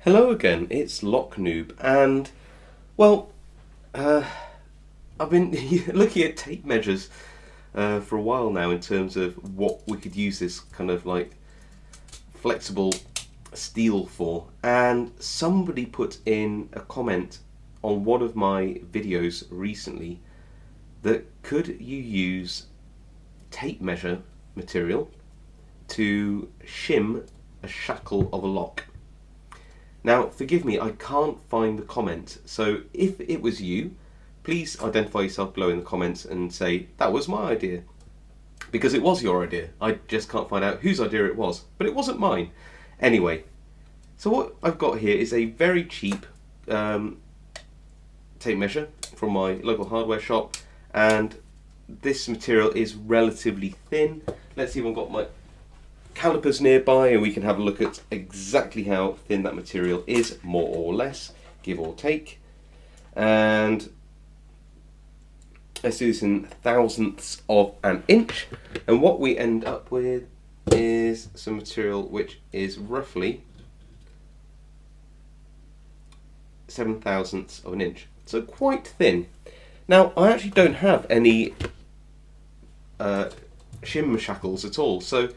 Hello again, it's Locknoob, and well, uh, I've been looking at tape measures for a while now in terms of what we could use this kind of like flexible steel for, and somebody put in a comment on one of my videos recently that could you use tape measure material to shim a shackle of a lock. Now, forgive me, I can't find the comment, so if it was you, please identify yourself below in the comments and say, that was my idea. Because it was your idea. I just can't find out whose idea it was, but it wasn't mine. Anyway, so what I've got here is a very cheap tape measure from my local hardware shop, and this material is relatively thin. Let's see if I've got my calipers nearby and we can have a look at exactly how thin that material is, more or less, give or take. And let's do this in thousandths of an inch, and what we end up with is some material which is roughly 7 thousandths of an inch, so quite thin. Now, I actually don't have any shim shackles at all, so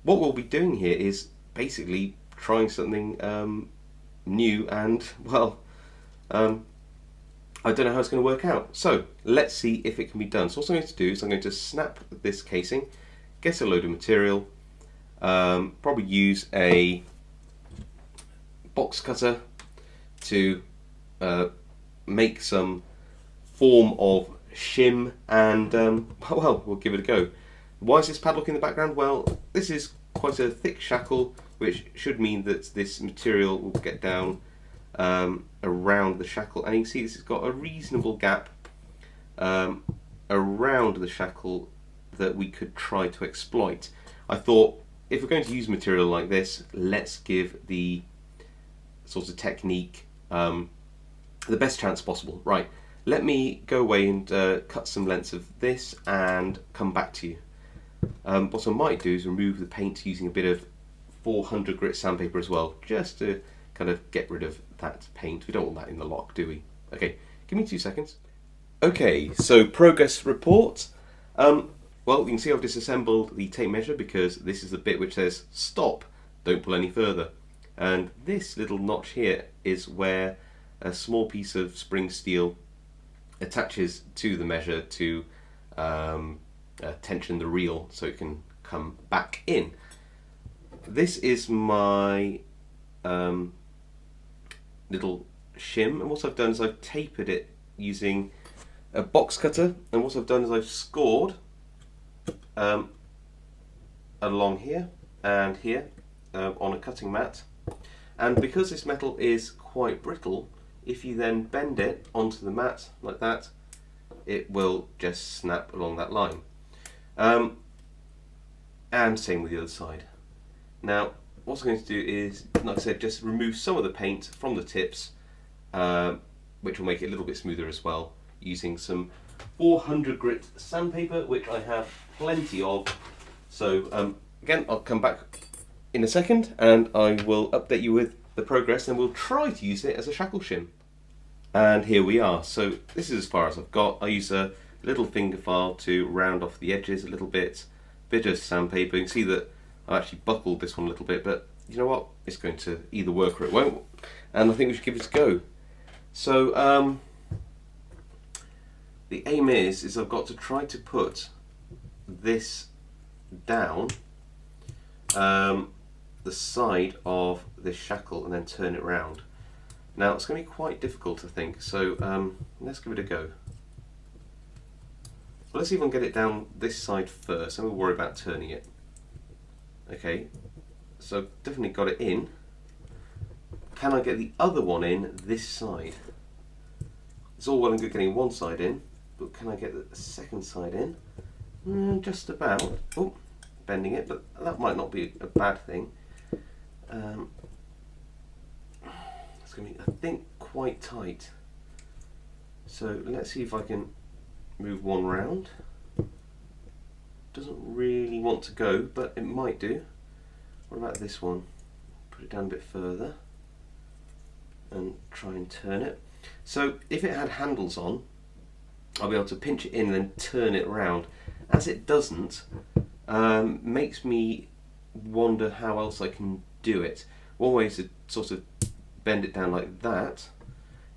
what we'll be doing here is basically trying something new, and well, I don't know how it's going to work out. So let's see if it can be done. So what I'm going to do is I'm going to snap this casing, get a load of material, probably use a box cutter to make some form of shim, and well, we'll give it a go. Why is this padlock in the background? Well, this is quite a thick shackle, which should mean that this material will get down around the shackle, and you can see this has got a reasonable gap around the shackle that we could try to exploit. I thought, if we're going to use material like this, let's give the sort of technique the best chance possible. Right, let me go away and cut some lengths of this and come back to you. What I might do is remove the paint using a bit of 400 grit sandpaper as well, just to kind of get rid of that paint. We don't want that in the lock, do we? Okay, give me 2 seconds. Okay, so progress report. Well, you can see I've disassembled the tape measure because this is the bit which says stop, don't pull any further. And this little notch here is where a small piece of spring steel attaches to the measure to tension the reel so it can come back in. This is my little shim, and what I've done is I've tapered it using a box cutter, and what I've done is I've scored along here and here on a cutting mat, and because this metal is quite brittle, if you then bend it onto the mat like that, it will just snap along that line. And same with the other side. Now, what I'm going to do is, like I said, just remove some of the paint from the tips, which will make it a little bit smoother as well, using some 400 grit sandpaper, which I have plenty of. So again, I'll come back in a second and I will update you with the progress, and we'll try to use it as a shackle shim. And here we are. So this is as far as I've got. I use a little finger file to round off the edges a little bit of sandpaper. You can see that I actually buckled this one a little bit, but you know what? It's going to either work or it won't, and I think we should give it a go. So the aim is I've got to try to put this down the side of this shackle and then turn it round. Now it's going to be quite difficult, I think, so let's give it a go. Well, let's see if I can get it down this side first, and we'll worry about turning it. Okay, so definitely got it in. Can I get the other one in this side? It's all well and good getting one side in, but can I get the second side in? Just about. Oh, bending it, but that might not be a bad thing. It's going to be, I think, quite tight. So let's see if I can move one round. Doesn't really want to go, but it might do. What about this one? Put it down a bit further. and try and turn it. So if it had handles on, I'll be able to pinch it in and then turn it around. As it doesn't, makes me wonder how else I can do it. One way is to sort of bend it down like that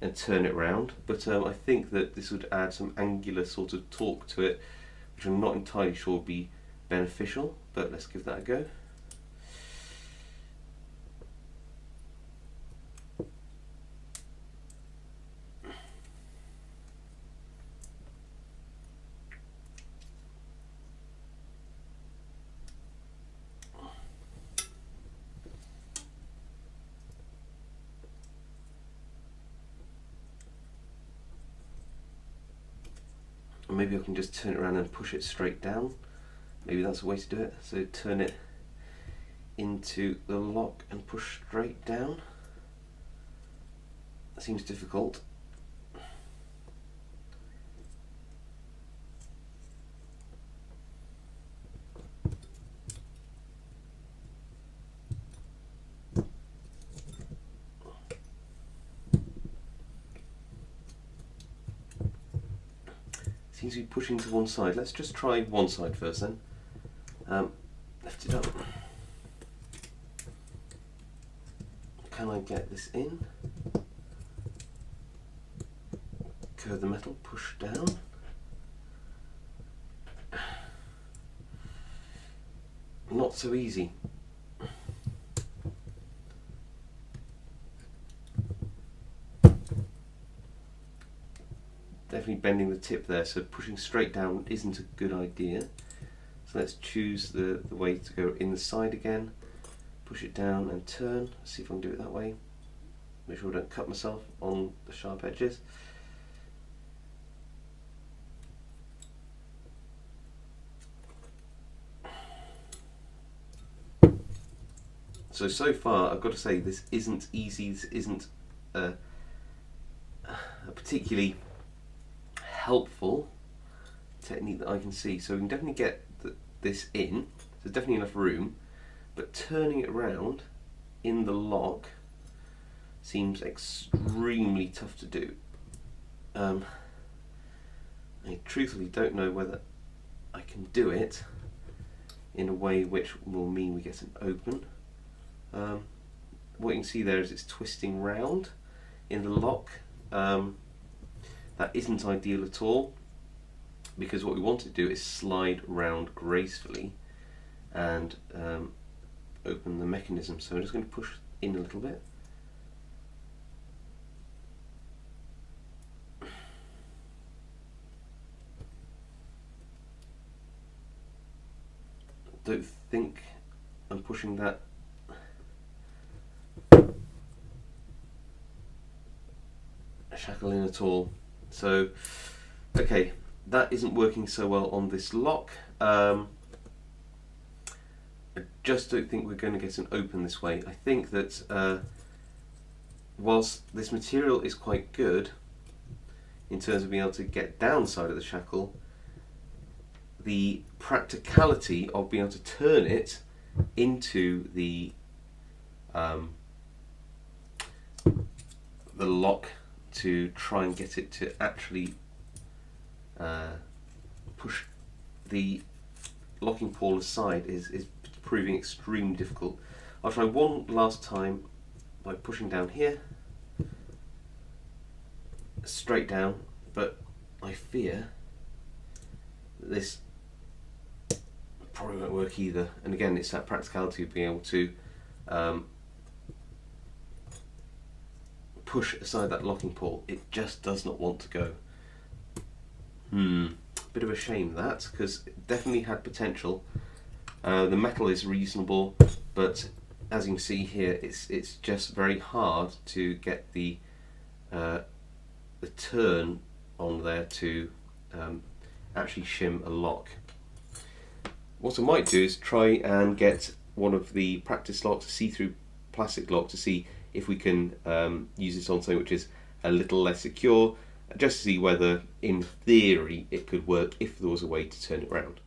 and turn it round, but I think that this would add some angular sort of torque to it, which I'm not entirely sure would be beneficial, but let's give that a go. Maybe I can just turn it around and push it straight down. Maybe that's a way to do it. So turn it into the lock and push straight down. That seems difficult. Seems to be pushing to one side. Let's just try one side first then. Lift it up. Can I get this in? Curve the metal, push down. Not so easy. Definitely bending the tip there, so pushing straight down isn't a good idea. So let's choose the way to go in the side again, push it down and turn. Let's see if I can do it that way. Make sure I don't cut myself on the sharp edges. So far I've got to say this isn't easy, this isn't a particularly helpful technique that I can see. So we can definitely get this in, there's definitely enough room, but turning it around in the lock seems extremely tough to do. I truthfully don't know whether I can do it in a way which will mean we get an open. What you can see there is it's twisting round in the lock. That isn't ideal at all, because what we want to do is slide round gracefully and open the mechanism. So I'm just going to push in a little bit. Don't think I'm pushing that shackle in at all. So, okay, that isn't working so well on this lock. I just don't think we're going to get an open this way. I think that whilst this material is quite good in terms of being able to get down the side of the shackle, the practicality of being able to turn it into the lock to try and get it to actually push the locking pawl aside is proving extremely difficult. I'll try one last time by pushing down here, straight down, but I fear that this probably won't work either. And again, it's that practicality of being able to push aside that locking pawl. It just does not want to go. Bit of a shame that, because it definitely had potential. The metal is reasonable, but as you can see here, it's just very hard to get the turn on there to actually shim a lock. What I might do is try and get one of the practice locks, a see-through plastic lock, to see if we can use this on something which is a little less secure, just to see whether in theory it could work if there was a way to turn it around.